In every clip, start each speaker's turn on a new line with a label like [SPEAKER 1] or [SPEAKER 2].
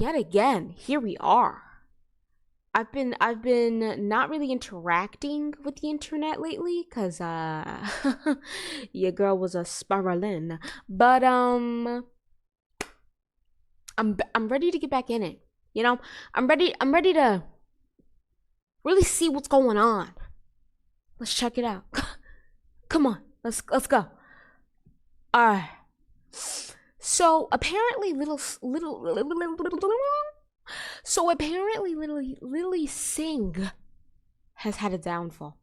[SPEAKER 1] yet again, here we are. I've been not really interacting with the internet lately, cause your girl was a spiraling. But I'm ready to get back in it. You know, I'm ready to really see what's going on. Let's check it out. Come on, let's go. Alright. So apparently Lilly Singh has had a downfall.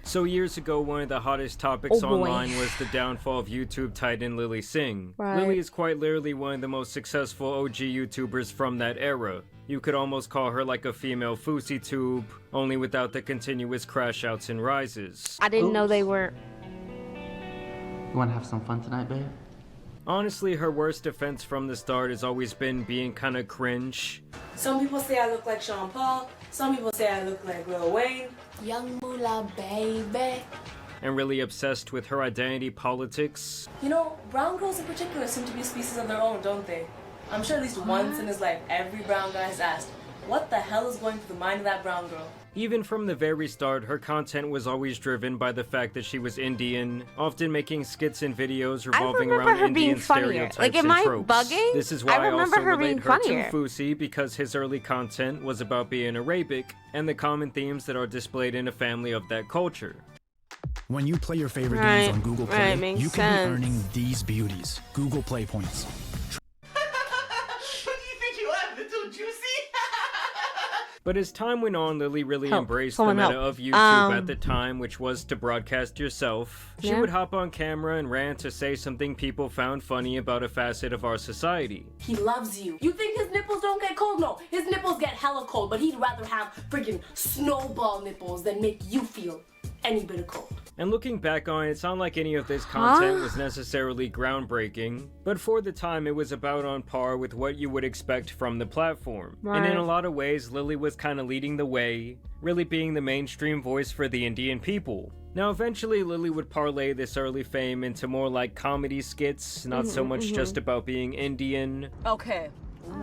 [SPEAKER 2] So years ago, one of the hottest topics online was the downfall of YouTube titan Lilly Singh.
[SPEAKER 1] Right.
[SPEAKER 2] Lilly is quite literally one of the most successful OG YouTubers from that era. You could almost call her like a female Fousey tube, only without the continuous crash outs and rises.
[SPEAKER 1] I didn't know they were...
[SPEAKER 3] You wanna have some fun tonight, babe?
[SPEAKER 2] Honestly, her worst defense from the start has always been being kinda cringe.
[SPEAKER 4] Some people say I look like Sean Paul, some people say I look like Lil Wayne. Young Moolah, baby.
[SPEAKER 2] And really obsessed with her identity politics.
[SPEAKER 4] You know, brown girls in particular seem to be a species of their own, don't they? I'm sure at least once in his life, every brown guy has asked, what the hell is going through the mind of that brown girl?
[SPEAKER 2] Even from the very start, her content was always driven by the fact that she was Indian, often making skits and videos revolving around Indian stereotypes
[SPEAKER 1] like, am
[SPEAKER 2] and
[SPEAKER 1] I
[SPEAKER 2] tropes.
[SPEAKER 1] bugging?
[SPEAKER 2] This is why I also
[SPEAKER 1] her
[SPEAKER 2] relate
[SPEAKER 1] being
[SPEAKER 2] her to
[SPEAKER 1] funnier.
[SPEAKER 2] Fousey, because his early content was about being Arabic, and the common themes that are displayed in a family of that culture.
[SPEAKER 5] When you play your favorite games on Google Play,
[SPEAKER 1] makes
[SPEAKER 5] you can
[SPEAKER 1] sense.
[SPEAKER 5] be earning these beauties, Google Play points.
[SPEAKER 2] But as time went on, Lilly really embraced the meta of YouTube at the time, which was to broadcast yourself. She would hop on camera and rant to say something people found funny about a facet of our society.
[SPEAKER 4] He loves you. You think his nipples don't get cold? No, his nipples get hella cold, but he'd rather have freaking snowball nipples than make you feel any bit of cold.
[SPEAKER 2] And looking back on it, it's not like any of this content was necessarily groundbreaking, but for the time it was about on par with what you would expect from the platform. And in a lot of ways, Lilly was kind of leading the way, really being the mainstream voice for the Indian people. Now eventually Lilly would parlay this early fame into more like comedy skits, not so much just about being Indian.
[SPEAKER 4] Okay.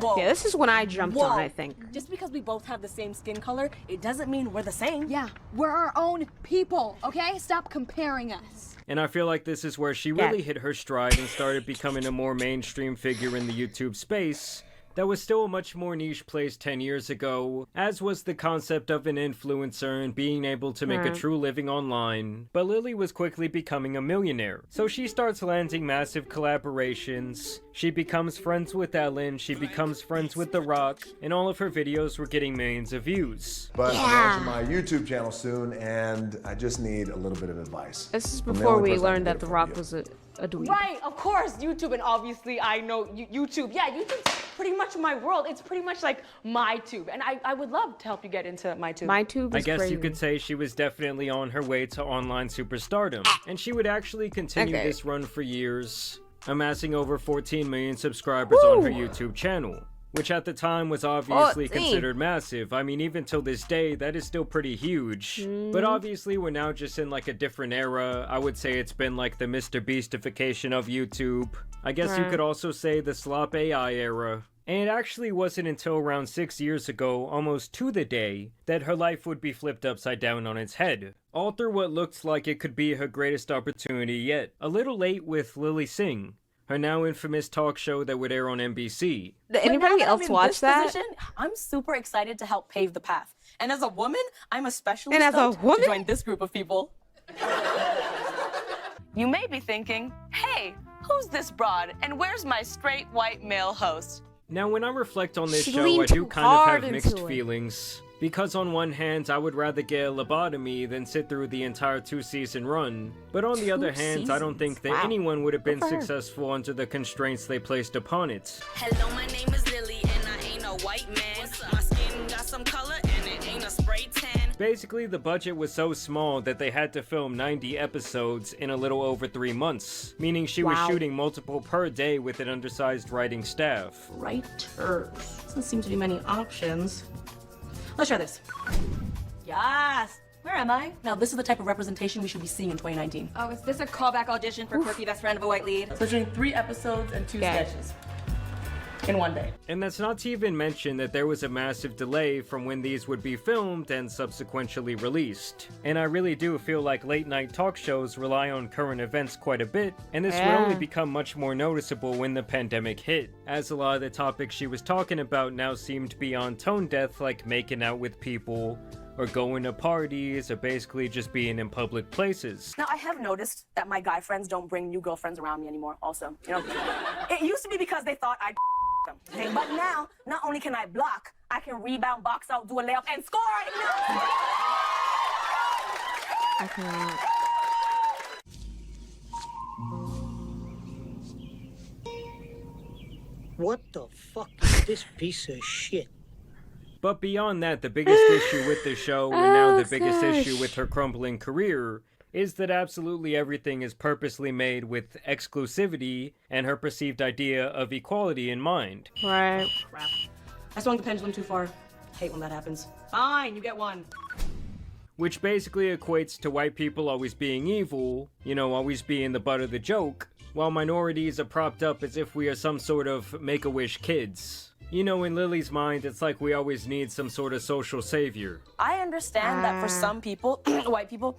[SPEAKER 4] Whoa.
[SPEAKER 1] Yeah, this is when I jumped on, I think.
[SPEAKER 4] Just because we both have the same skin color, it doesn't mean we're the same.
[SPEAKER 6] Yeah, we're our own people, okay? Stop comparing us.
[SPEAKER 2] And I feel like this is where she really hit her stride and started becoming a more mainstream figure in the YouTube space. That was still a much more niche place 10 years ago, as was the concept of an influencer and being able to make a true living online. But Lilly was quickly becoming a millionaire, so she starts landing massive collaborations. She becomes friends with Ellen, she becomes friends with The Rock, and all of her videos were getting millions of views.
[SPEAKER 7] But I'm launching my YouTube channel soon, and I just need a little bit of advice.
[SPEAKER 1] This is before we learned that The Rock was a dweeb.
[SPEAKER 4] Right, of course, YouTube, and obviously I know YouTube. Yeah, YouTube's pretty much my world. It's pretty much like my tube, and I would love to help you get into my tube.
[SPEAKER 1] My tube is
[SPEAKER 2] I guess
[SPEAKER 1] crazy.
[SPEAKER 2] you could say she was definitely on her way to online superstardom, and she would actually continue this run for years, amassing over 14 million subscribers on her YouTube channel, which at the time was obviously considered massive. I mean, even till this day, that is still pretty huge. But obviously, we're now just in like a different era. I would say it's been like the Mr. Beastification of YouTube. I guess you could also say the slop AI era. And it actually wasn't until around 6 years ago, almost to the day, that her life would be flipped upside down on its head. All through what looks like it could be her greatest opportunity yet. A little late with Lilly Singh, her now infamous talk show that would air on NBC.
[SPEAKER 1] Did anybody else watch that?
[SPEAKER 4] I'm super excited to help pave the path. And as a woman, I'm especially
[SPEAKER 1] stoked
[SPEAKER 4] to join this group of people. You may be thinking, hey, who's this broad? And where's my straight white male host?
[SPEAKER 2] Now, when I reflect on this
[SPEAKER 1] She
[SPEAKER 2] show,
[SPEAKER 1] leaned
[SPEAKER 2] I do
[SPEAKER 1] too
[SPEAKER 2] kind
[SPEAKER 1] hard
[SPEAKER 2] of have
[SPEAKER 1] into
[SPEAKER 2] mixed
[SPEAKER 1] it.
[SPEAKER 2] feelings. Because on one hand, I would rather get a lobotomy than sit through the entire 2-season run. But on the other hand, I don't think that anyone would have been successful under the constraints they placed upon it.
[SPEAKER 8] Hello, my name is Lilly, and I ain't a white man. My skin got some color, and it ain't a spray tan.
[SPEAKER 2] Basically, the budget was so small that they had to film 90 episodes in a little over 3 months, meaning she was shooting multiple per day with an undersized writing staff.
[SPEAKER 4] Writers. Doesn't seem to be many options. Let's try this. Yes! Where am I? Now, this is the type of representation we should be seeing in 2019.
[SPEAKER 6] Oh, is this a callback audition for Quirky Best Friend of a White Lead?
[SPEAKER 4] So we're doing 3 episodes and 2 sketches. in one day.
[SPEAKER 2] And that's not to even mention that there was a massive delay from when these would be filmed and subsequently released. And I really do feel like late night talk shows rely on current events quite a bit, and this would only become much more noticeable when the pandemic hit, as a lot of the topics she was talking about now seemed beyond tone deaf, like making out with people, or going to parties, or basically just being in public places.
[SPEAKER 4] Now, I have noticed that my guy friends don't bring new girlfriends around me anymore, also. You know, it used to be because they thought I'd them. Okay? But now, not only can I block, I can rebound, box out, do a layup, and score!
[SPEAKER 1] I cannot.
[SPEAKER 9] What the fuck is this piece of shit?
[SPEAKER 2] But beyond that, the biggest issue with the show, and now the biggest issue with her crumbling career, is that absolutely everything is purposely made with exclusivity and her perceived idea of equality in mind.
[SPEAKER 1] Right.
[SPEAKER 4] Crap. I swung the pendulum too far. Hate when that happens. Fine, you get one.
[SPEAKER 2] Which basically equates to white people always being evil, you know, always being the butt of the joke, while minorities are propped up as if we are some sort of Make-A-Wish kids. You know, in Lily's mind, it's like we always need some sort of social savior.
[SPEAKER 4] I understand that for some people, white people,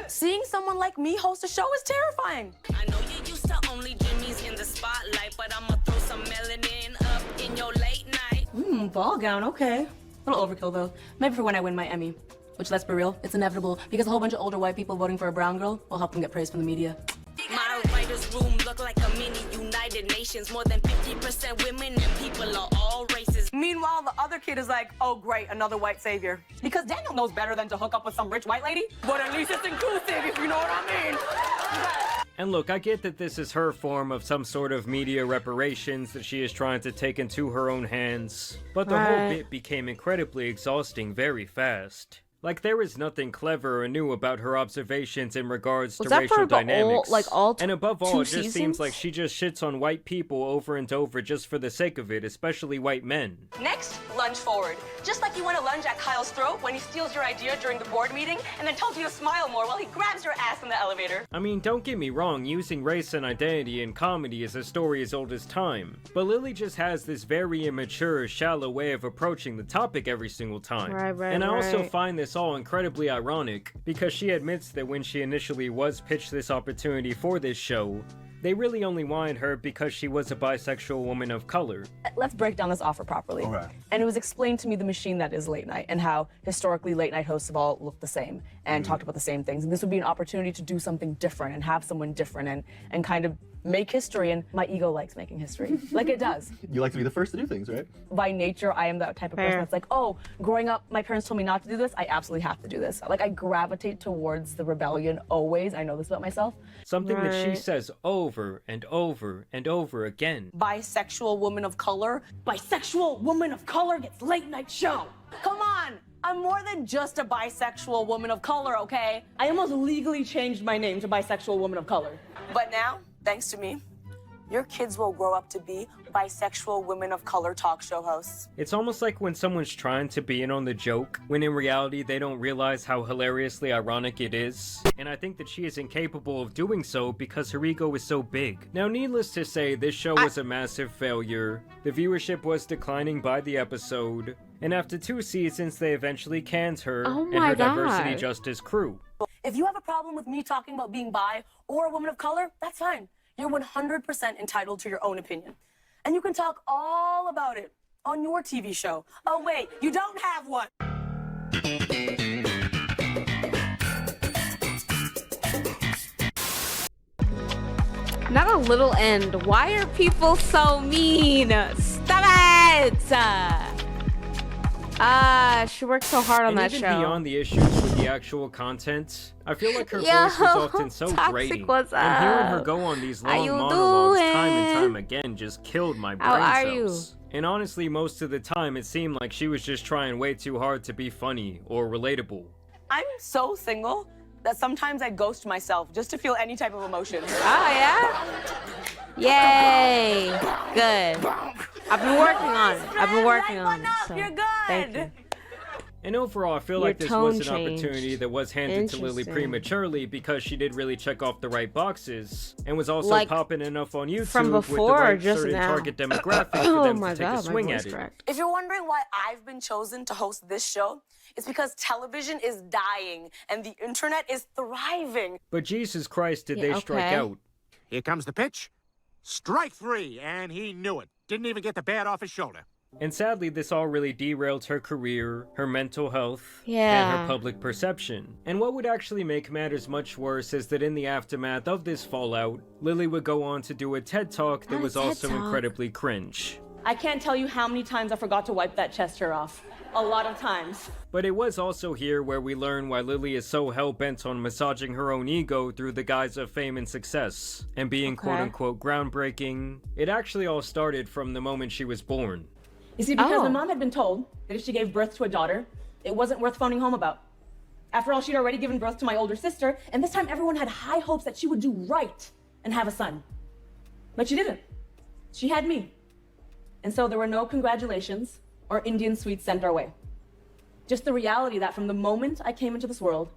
[SPEAKER 4] seeing someone like me host a show is terrifying.
[SPEAKER 8] I know you used to only Jimmy's in the spotlight, but I'ma throw some melanin up in your late night.
[SPEAKER 4] Ball gown, okay. A little overkill though. Maybe for when I win my Emmy. Which, let's be real, it's inevitable because a whole bunch of older white people voting for a brown girl will help them get praise from the media.
[SPEAKER 8] My writer's room look like a mini United Nations. More than 50% women and people are all races.
[SPEAKER 4] Meanwhile, the other kid is like, oh great, another white savior. Because Daniel knows better than to hook up with some rich white lady. But at least it's inclusive, if you know what I mean.
[SPEAKER 2] And look, I get that this is her form of some sort of media reparations that she is trying to take into her own hands, but the whole bit became incredibly exhausting very fast. Like, there is nothing clever or new about her observations in regards to racial dynamics. And above all, it just seems like she just shits on white people over and over just for the sake of it, especially white men.
[SPEAKER 4] Next, lunge forward. Just like you want to lunge at Kyle's throat when he steals your idea during the board meeting and then tells you to smile more while he grabs your ass in the elevator.
[SPEAKER 2] I mean, don't get me wrong, using race and identity in comedy is a story as old as time. But Lily just has this very immature, shallow way of approaching the topic every single time. And I also find this all incredibly ironic, because she admits that when she initially was pitched this opportunity for this show, they really only wanted her because she was a bisexual woman of color.
[SPEAKER 4] Let's break down this offer properly.
[SPEAKER 7] Okay.
[SPEAKER 4] And it was explained to me the machine that is late night and how historically late night hosts have all looked the same and talked about the same things. And this would be an opportunity to do something different and have someone different and kind of make history. And my ego likes making history, like it does.
[SPEAKER 10] You like to be the first to do things, right?
[SPEAKER 4] By nature, I am that type of person that's like, oh, growing up, my parents told me not to do this. I absolutely have to do this. Like, I gravitate towards the rebellion always. I know this about myself.
[SPEAKER 2] Something that she says over and over and over again.
[SPEAKER 4] Bisexual woman of color. Bisexual woman of color gets late night show. Come on. I'm more than just a bisexual woman of color, okay? I almost legally changed my name to bisexual woman of color. But now, thanks to me, your kids will grow up to be bisexual women of color talk show hosts.
[SPEAKER 2] It's almost like when someone's trying to be in on the joke, when in reality they don't realize how hilariously ironic it is. And I think that she is incapable of doing so because her ego is so big. Now, needless to say, this show was a massive failure. The viewership was declining by the episode. And after 2 seasons, they eventually canned her and her diversity justice crew.
[SPEAKER 4] If you have a problem with me talking about being bi or a woman of color, that's fine. You're 100% entitled to your own opinion. And you can talk all about it on your TV show. Oh, wait, you don't have one.
[SPEAKER 1] Not a little end. Why are people so mean? Stop it! She worked so hard on that show.
[SPEAKER 2] Even beyond the issues with the actual content, I feel like her voice was often so grating. And hearing her go on these long monologues time and time again just killed my brain cells. And honestly, most of the time, it seemed like she was just trying way too hard to be funny or relatable.
[SPEAKER 4] I'm so single that sometimes I ghost myself just to feel any type of emotion.
[SPEAKER 1] Oh, yeah? Yay! Good. I've been working on it. I've been working on it. So,
[SPEAKER 4] you're good.
[SPEAKER 1] Thank you.
[SPEAKER 2] And overall, I feel
[SPEAKER 1] Your
[SPEAKER 2] like this
[SPEAKER 1] tone
[SPEAKER 2] was an opportunity
[SPEAKER 1] changed.
[SPEAKER 2] that was handed to Lilly
[SPEAKER 1] Interesting.
[SPEAKER 2] prematurely because she did really check off the right boxes and was also
[SPEAKER 1] Like,
[SPEAKER 2] popping enough on YouTube
[SPEAKER 1] from
[SPEAKER 2] with the
[SPEAKER 1] before or
[SPEAKER 2] right
[SPEAKER 1] just
[SPEAKER 2] certain
[SPEAKER 1] now?
[SPEAKER 2] target demographic for
[SPEAKER 1] Oh
[SPEAKER 2] them
[SPEAKER 1] my
[SPEAKER 2] to take
[SPEAKER 1] god,
[SPEAKER 2] a swing
[SPEAKER 1] my
[SPEAKER 2] at
[SPEAKER 1] voice
[SPEAKER 2] it.
[SPEAKER 1] cracked.
[SPEAKER 4] If you're wondering why I've been chosen to host this show, it's because television is dying and the internet is thriving.
[SPEAKER 2] But Jesus Christ, did
[SPEAKER 1] Yeah,
[SPEAKER 2] they strike
[SPEAKER 1] okay.
[SPEAKER 2] out.
[SPEAKER 11] Here comes the pitch. Strike three, and he knew it. Didn't even get the bat off his shoulder.
[SPEAKER 2] And sadly, this all really derailed her career, her mental health, and
[SPEAKER 1] Yeah.
[SPEAKER 2] her public perception. And what would actually make matters much worse is that in the aftermath of this fallout, Lilly would go on to do a TED Talk that
[SPEAKER 1] Not a
[SPEAKER 2] was
[SPEAKER 1] TED
[SPEAKER 2] also
[SPEAKER 1] Talk.
[SPEAKER 2] incredibly cringe.
[SPEAKER 4] I can't tell you how many times I forgot to wipe that chest hair off. A lot of times.
[SPEAKER 2] But it was also here where we learn why Lilly is so hell-bent on massaging her own ego through the guise of fame and success, and being
[SPEAKER 1] Okay.
[SPEAKER 2] quote-unquote groundbreaking. It actually all started from the moment she was born.
[SPEAKER 4] You see, because
[SPEAKER 1] Oh.
[SPEAKER 4] my mom had been told that if she gave birth to a daughter, it wasn't worth phoning home about. After all, she'd already given birth to my older sister, and this time everyone had high hopes that she would do right and have a son. But she didn't. She had me. And so there were no congratulations or Indian sweets sent our way. Just the reality that from the moment I came into this world,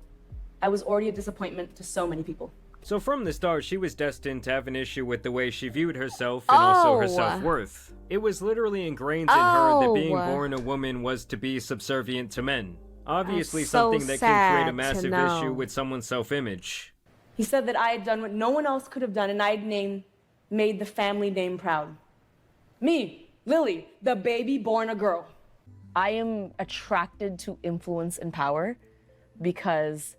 [SPEAKER 4] I was already a disappointment to so many people.
[SPEAKER 2] So from the start, she was destined to have an issue with the way she viewed herself and also her
[SPEAKER 1] Oh.
[SPEAKER 2] self-worth. It was literally ingrained in her that being
[SPEAKER 1] Oh.
[SPEAKER 2] born a woman was to be subservient to men. Obviously
[SPEAKER 1] That's so
[SPEAKER 2] something that can create
[SPEAKER 1] sad
[SPEAKER 2] a
[SPEAKER 1] to
[SPEAKER 2] massive
[SPEAKER 1] know.
[SPEAKER 2] issue with someone's self-image.
[SPEAKER 4] He said that I had done what no one else could have done, and I had made the family name proud. Me, Lilly, the baby born a girl. I am attracted to influence and power because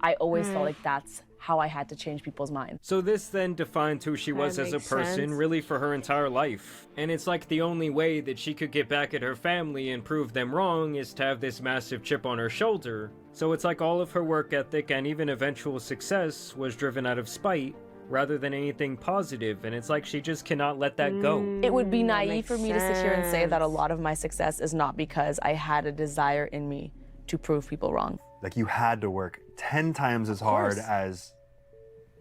[SPEAKER 4] I always felt like that's how I had to change people's minds.
[SPEAKER 2] So this then defined who she was
[SPEAKER 1] That
[SPEAKER 2] as a
[SPEAKER 1] makes
[SPEAKER 2] person
[SPEAKER 1] sense.
[SPEAKER 2] really for her entire life. And it's like the only way that she could get back at her family and prove them wrong is to have this massive chip on her shoulder. So it's like all of her work ethic and even eventual success was driven out of spite rather than anything positive, and it's like she just cannot let that go.
[SPEAKER 4] It would be
[SPEAKER 1] that
[SPEAKER 4] naive
[SPEAKER 1] makes
[SPEAKER 4] for me to sit here and say that a
[SPEAKER 1] sense.
[SPEAKER 4] lot of my success is not because I had a desire in me to prove people wrong.
[SPEAKER 10] Like you had to work 10 times as hard
[SPEAKER 4] course.
[SPEAKER 10] as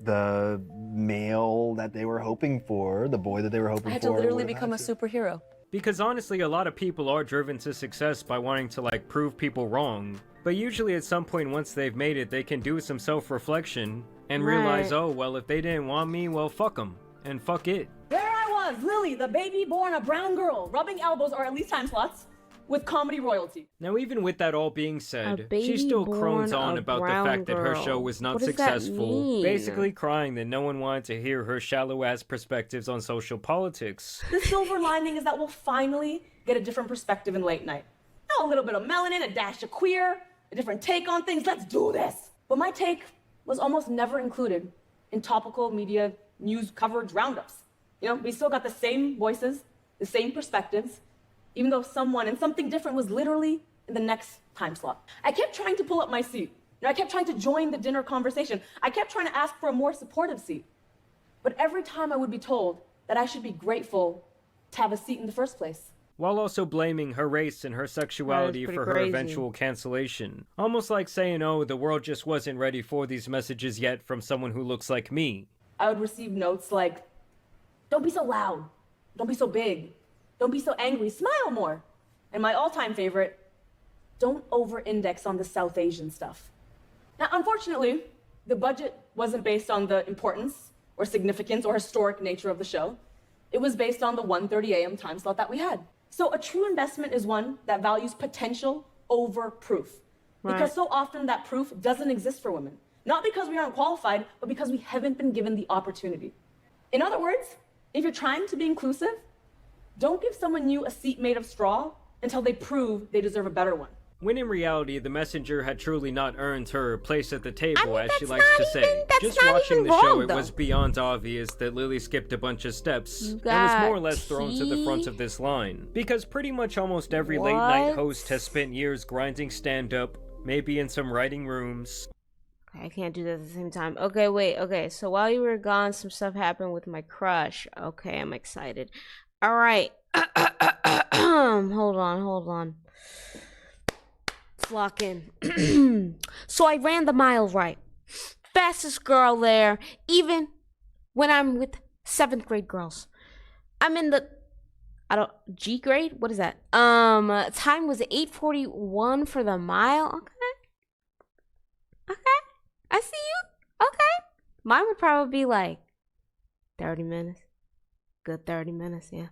[SPEAKER 10] the male that they were hoping for, the boy that they were hoping for.
[SPEAKER 4] I had to literally
[SPEAKER 10] would've
[SPEAKER 4] become a
[SPEAKER 10] had to.
[SPEAKER 4] superhero.
[SPEAKER 2] Because honestly, a lot of people are driven to success by wanting to like prove people wrong. But usually at some point once they've made it, they can do some self-reflection and realize,
[SPEAKER 1] Right.
[SPEAKER 2] oh, well, if they didn't want me, well, fuck them. And fuck it.
[SPEAKER 4] There I was, Lilly, the baby born a brown girl, rubbing elbows or at least time slots with comedy royalty.
[SPEAKER 2] Now, even with that all being said,
[SPEAKER 1] baby
[SPEAKER 2] she still
[SPEAKER 1] born
[SPEAKER 2] crones
[SPEAKER 1] a
[SPEAKER 2] on about the
[SPEAKER 1] brown
[SPEAKER 2] fact that her
[SPEAKER 1] girl.
[SPEAKER 2] show was not
[SPEAKER 1] What does that
[SPEAKER 2] successful,
[SPEAKER 1] mean?
[SPEAKER 2] basically crying that no one wanted to hear her shallow-ass perspectives on social politics.
[SPEAKER 4] The silver lining is that we'll finally get a different perspective in late night. Now, a little bit of melanin, a dash of queer, a different take on things. Let's do this. But my take was almost never included in topical media news coverage roundups. You know, we still got the same voices, the same perspectives, even though someone and something different was literally in the next time slot. I kept trying to pull up my seat. You know, I kept trying to join the dinner conversation. I kept trying to ask for a more supportive seat. But every time I would be told that I should be grateful to have a seat in the first place.
[SPEAKER 2] While also blaming her race and her sexuality
[SPEAKER 1] pretty
[SPEAKER 2] for her
[SPEAKER 1] crazy.
[SPEAKER 2] eventual cancellation. Almost like saying, oh, the world just wasn't ready for these messages yet from someone who looks like me.
[SPEAKER 4] I would receive notes like, don't be so loud, don't be so big, don't be so angry, smile more. And my all-time favorite, don't over-index on the South Asian stuff. Now, unfortunately, the budget wasn't based on the importance or significance or historic nature of the show. It was based on the 1:30 a.m. time slot that we had. So a true investment is one that values potential over proof. Because
[SPEAKER 1] Right.
[SPEAKER 4] so often that proof doesn't exist for women. Not because we aren't qualified, but because we haven't been given the opportunity. In other words, if you're trying to be inclusive, don't give someone new a seat made of straw until they prove they deserve a better one.
[SPEAKER 2] When in reality, the messenger had truly not earned her place at the table, as she
[SPEAKER 1] that's
[SPEAKER 2] likes to
[SPEAKER 1] not
[SPEAKER 2] say.
[SPEAKER 1] even- that's
[SPEAKER 2] Just
[SPEAKER 1] not
[SPEAKER 2] watching
[SPEAKER 1] even
[SPEAKER 2] the show,
[SPEAKER 1] wrong,
[SPEAKER 2] it was
[SPEAKER 1] though.
[SPEAKER 2] beyond obvious that Lilly skipped a bunch of steps
[SPEAKER 1] You
[SPEAKER 2] and was more or
[SPEAKER 1] got
[SPEAKER 2] less thrown to the front
[SPEAKER 1] tea?
[SPEAKER 2] of this line. Because pretty much almost every late-night
[SPEAKER 1] What?
[SPEAKER 2] host has spent years grinding stand-up, maybe in some writing rooms.
[SPEAKER 1] Okay, I can't do that at the same time. Okay, wait. Okay, so while you were gone, some stuff happened with my crush. Okay, I'm excited. All right. Hold on. Let's lock in. So I ran the mile right. Fastest girl there, even when I'm with 7th grade girls. I'm in the G grade? What is that? Time was 8:41 for the mile. Okay. I see you. Okay. Mine would probably be like 30 minutes. Good 30 minutes, yeah.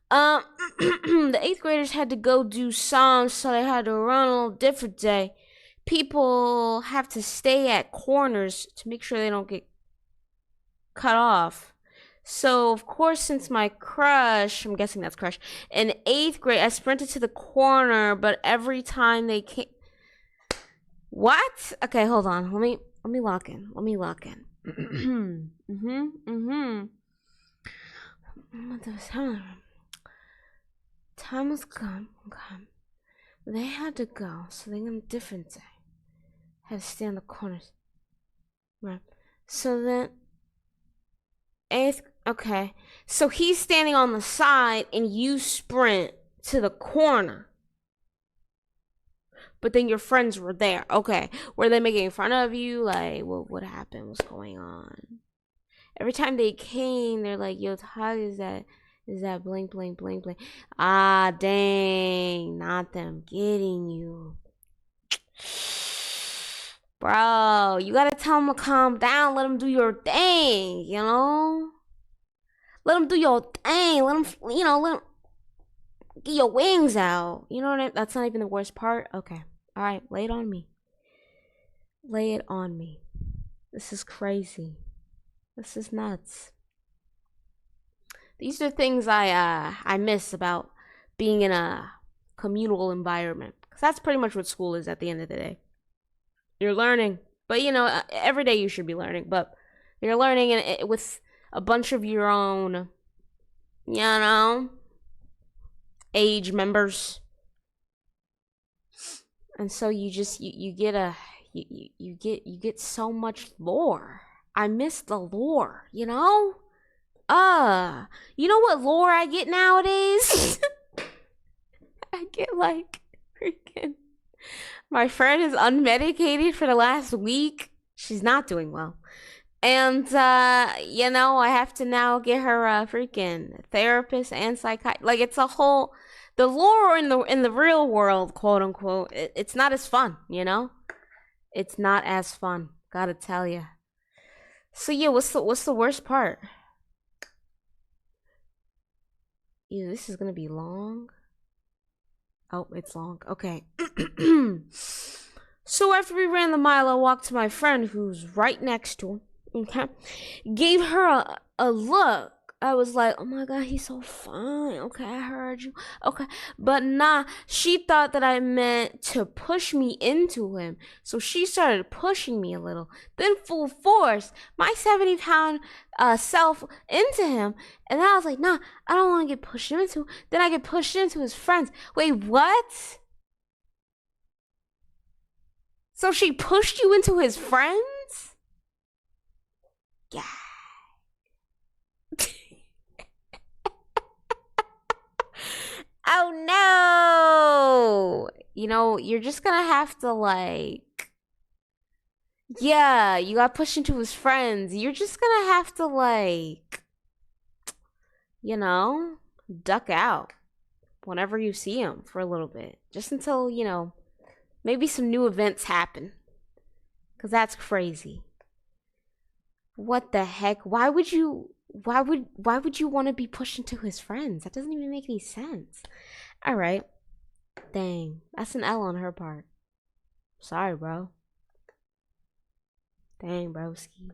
[SPEAKER 1] The 8th graders had to go do sums, so they had to run a little different day. People have to stay at corners to make sure they don't get cut off. So, of course, since my crush, I'm guessing that's crush, in 8th grade, I sprinted to the corner, but every time they came... What? Okay, hold on. Let me lock in. What the time was gone. Okay. They had to go, so they got a different day. Had to stay on the corners. Right. So then 8th, okay. So he's standing on the side and you sprint to the corner. But then your friends were there. Okay. Were they making fun of you? Like, what happened? What's going on? Every time they came, they're like, yo, how is that? Is that blank, blank, blank, blank? Ah, dang. Not them getting you. Bro, you gotta tell them to calm down. Let them do your thing, you know? Let them do your thing. Let them, let them get your wings out. You know what I mean? That's not even the worst part. Okay. All right, lay it on me. Lay it on me. This is crazy. This is nuts. These are things I miss about being in a communal environment. Because that's pretty much what school is at the end of the day. You're learning. But, every day you should be learning. But you're learning with a bunch of your own, age members. And so you just, you get so much lore. I miss the lore, you know what lore I get nowadays? I get like freaking, my friend is unmedicated for the last week. She's not doing well. And, I have to now get her a freaking therapist and psychiatrist. Like, it's a whole, the lore in the real world, quote unquote, it's not as fun, It's not as fun, gotta tell you. So yeah, what's the worst part? Ew, this is gonna be long. Oh, it's long. Okay. So after we ran the mile, I walked to my friend who's right next to him. Okay. Gave her a look. I was like, oh my God, he's so fine. Okay, I heard you. Okay. But nah, she thought that I meant to push me into him. So she started pushing me a little. Then full force, my 70-pound self into him. And then I was like, nah, I don't want to get pushed into. Then I get pushed into his friends. Wait, what? So she pushed you into his friends? Yeah. Oh no! You're just gonna have to yeah, you got pushed into his friends. You're just gonna have to duck out whenever you see him for a little bit. Just until, maybe some new events happen. 'Cause that's crazy. What the heck? Why would you want to be pushed into his friends? That doesn't even make any sense. All right. Dang. That's an L on her part. Sorry, bro. Dang, broski.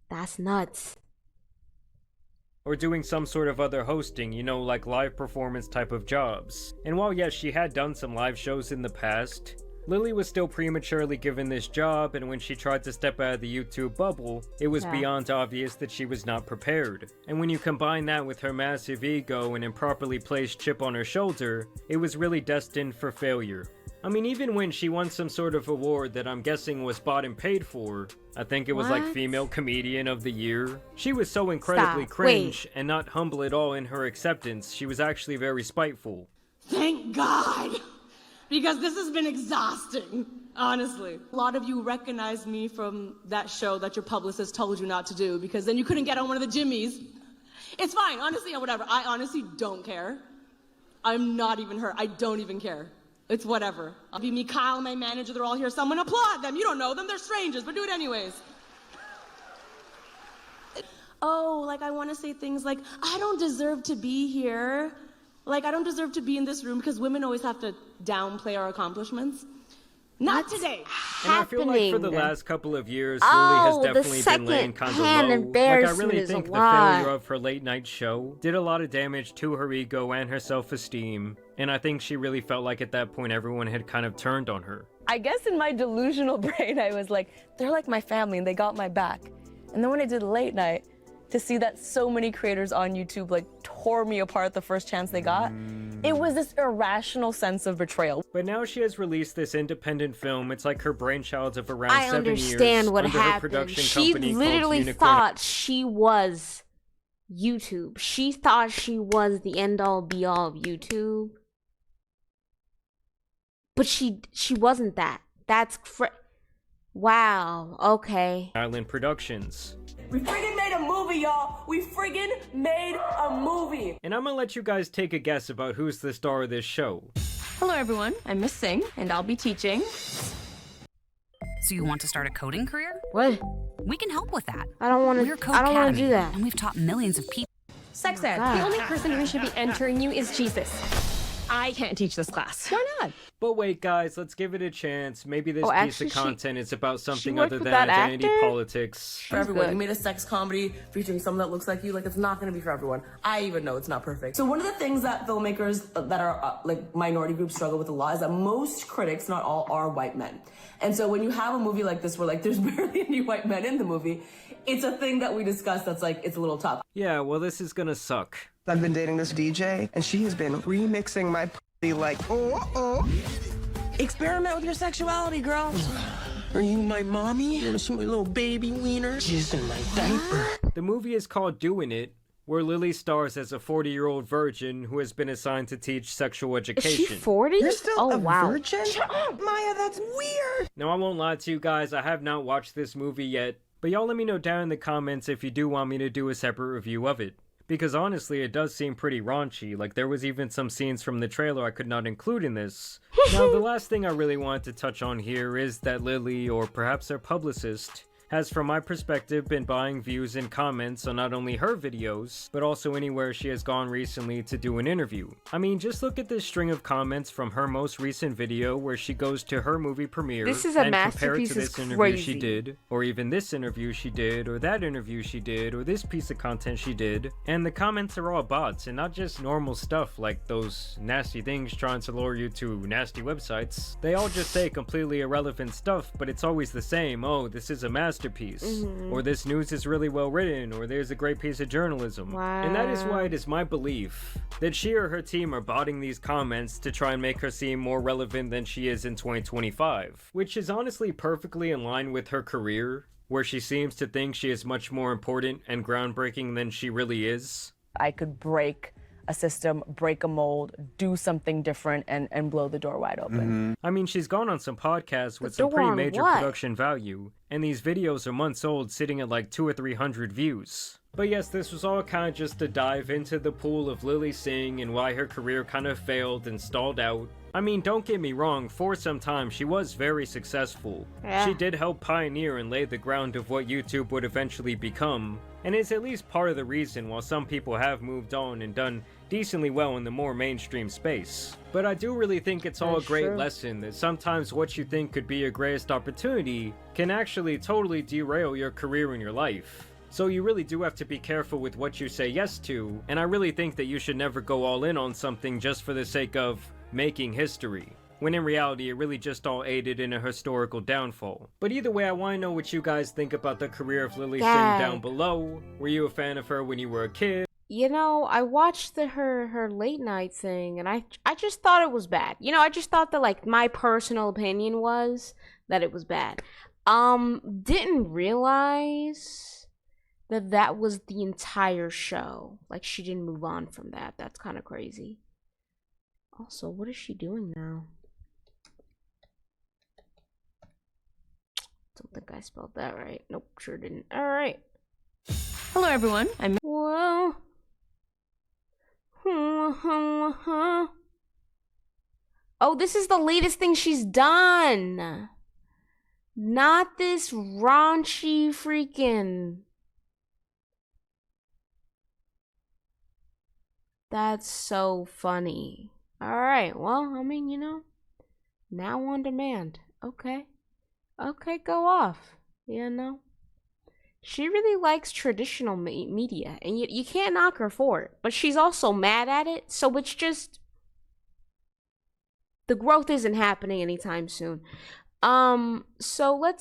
[SPEAKER 1] That's nuts.
[SPEAKER 2] Or doing some sort of other hosting, like live performance type of jobs. And while yes, she had done some live shows in the past, Lilly was still prematurely given this job, and when she tried to step out of the YouTube bubble, it was beyond obvious that she was not prepared. And when you combine that with her massive ego and improperly placed chip on her shoulder, it was really destined for failure. I mean, even when she won some sort of award that I'm guessing was bought and paid for, I think it was like Female Comedian of the Year, she was so incredibly cringe and not humble at all in her acceptance. She was actually very spiteful.
[SPEAKER 4] Thank God! Because this has been exhausting, honestly. A lot of you recognize me from that show that your publicist told you not to do, because then you couldn't get on one of the Jimmys. It's fine, honestly, whatever. I honestly don't care. I'm not even hurt. I don't even care. It's whatever. I'll be me, Kyle, my manager, they're all here. Someone applaud them. You don't know them, they're strangers, but do it anyways. Oh, like I want to say things like, I don't deserve to be here. Like I don't deserve to be in this room because women always have to downplay our accomplishments. Not today.
[SPEAKER 2] And I feel like for the last couple of years, Lilly has definitely been laying kind of low. Like I really think the failure of her late night show did a lot of damage to her ego and her self-esteem. And I think she really felt like at that point everyone had kind of turned on her.
[SPEAKER 4] I guess in my delusional brain, I was like, they're like my family and they got my back. And then when I did late night, to see that so many creators on YouTube like tore me apart the first chance they got, it was this irrational sense of betrayal.
[SPEAKER 2] But now she has released this independent film. It's like her brainchild of around 7 years.
[SPEAKER 1] I understand what happened. She literally thought she was YouTube. She thought she was the end-all be-all of YouTube. But she wasn't that. That's wow. Okay.
[SPEAKER 2] Island Productions.
[SPEAKER 4] We friggin' made a movie, y'all. We friggin' made a movie.
[SPEAKER 2] And I'm gonna let you guys take a guess about who's the star of this show.
[SPEAKER 4] Hello, everyone. I'm Miss Singh, and I'll be teaching.
[SPEAKER 12] So you want to start a coding career?
[SPEAKER 1] What?
[SPEAKER 12] We can help with that.
[SPEAKER 1] I don't want to. I don't want to do that.
[SPEAKER 12] And we've taught millions of people.
[SPEAKER 6] Sex ed. The only person who should be entering you is Jesus. I can't teach this class. Why not?
[SPEAKER 2] But wait, guys, let's give it a chance. Maybe this piece of content is about something other than
[SPEAKER 1] that
[SPEAKER 2] identity politics.
[SPEAKER 4] For everyone, you made a sex comedy featuring someone that looks like you. Like, it's not going to be for everyone. I even know it's not perfect. So one of the things that filmmakers that are like minority groups struggle with a lot is that most critics, not all, are white men. And so when you have a movie like this where like there's barely any white men in the movie, it's a thing that we discuss that's like, it's a little tough.
[SPEAKER 2] Yeah, well, this is gonna suck.
[SPEAKER 13] I've been dating this DJ, and she has been remixing my pussy like, Experiment with your sexuality, girl. Are you my mommy? You wanna see my little baby wiener? She's in my diaper.
[SPEAKER 2] The movie is called Doing It, where Lilly stars as a 40-year-old virgin who has been assigned to teach sexual education.
[SPEAKER 1] Is she 40?
[SPEAKER 13] You're still a virgin? Shut up, Maya, that's weird.
[SPEAKER 2] Now, I won't lie to you guys, I have not watched this movie yet, but y'all let me know down in the comments if you do want me to do a separate review of it. Because honestly, it does seem pretty raunchy. Like, there was even some scenes from the trailer I could not include in this. Now, the last thing I really wanted to touch on here is that Lilly, or perhaps her publicist, has, from my perspective, been buying views and comments on not only her videos, but also anywhere she has gone recently to do an interview. I mean, just look at this string of comments from her most recent video where she goes to her movie premiere
[SPEAKER 1] this is a
[SPEAKER 2] and compare it
[SPEAKER 1] masterpiece.
[SPEAKER 2] to this interview she did, or even this interview she did, or that interview she did, or this piece of content she did, and the comments are all bots, and not just normal stuff like those nasty things trying to lure you to nasty websites. They all just say completely irrelevant stuff, but it's always the same. Oh, this is a masterpiece, or this news is really well written, or there's a great piece of journalism.
[SPEAKER 1] Wow.
[SPEAKER 2] And that is why it is my belief that she or her team are botting these comments to try and make her seem more relevant than she is in 2025, which is honestly perfectly in line with her career, where she seems to think she is much more important and groundbreaking than she really is.
[SPEAKER 4] I could break a system, break a mold, do something different, and blow the door wide open.
[SPEAKER 2] I mean, she's gone on some podcasts with some pretty major production value, and these videos are months old, sitting at like 200 or 300 views. But yes, this was all kind of just a dive into the pool of Lilly Singh and why her career kind of failed and stalled out. I mean, don't get me wrong, for some time she was very successful.
[SPEAKER 1] Yeah.
[SPEAKER 2] She did help pioneer and lay the ground of what YouTube would eventually become, and it's at least part of the reason why some people have moved on and done decently well in the more mainstream space. But I do really think it's all a great lesson that sometimes what you think could be your greatest opportunity can actually totally derail your career and your life. So you really do have to be careful with what you say yes to, and I really think that you should never go all in on something just for the sake of making history, when in reality it really just all aided in a historical downfall. But either way, I want to know what you guys think about the career of Lilly Singh down below. Were you a fan of her when you were a kid?
[SPEAKER 1] You know, I watched her late night thing, and I just thought it was bad. You know, I just thought that, like, my personal opinion was that it was bad. Didn't realize that that was the entire show. Like, she didn't move on from that. That's kind of crazy. Also, what is she doing now? Don't think I spelled that right. Nope, sure didn't. Alright.
[SPEAKER 4] Hello, everyone.
[SPEAKER 1] Well, Oh, this is the latest thing she's done. Not this raunchy freaking. That's so funny. Alright, well, I mean, you know, now on demand. Okay. Okay, go off. You know? She really likes traditional media, and you can't knock her for it. But she's also mad at it, so it's just... the growth isn't happening anytime soon. So let's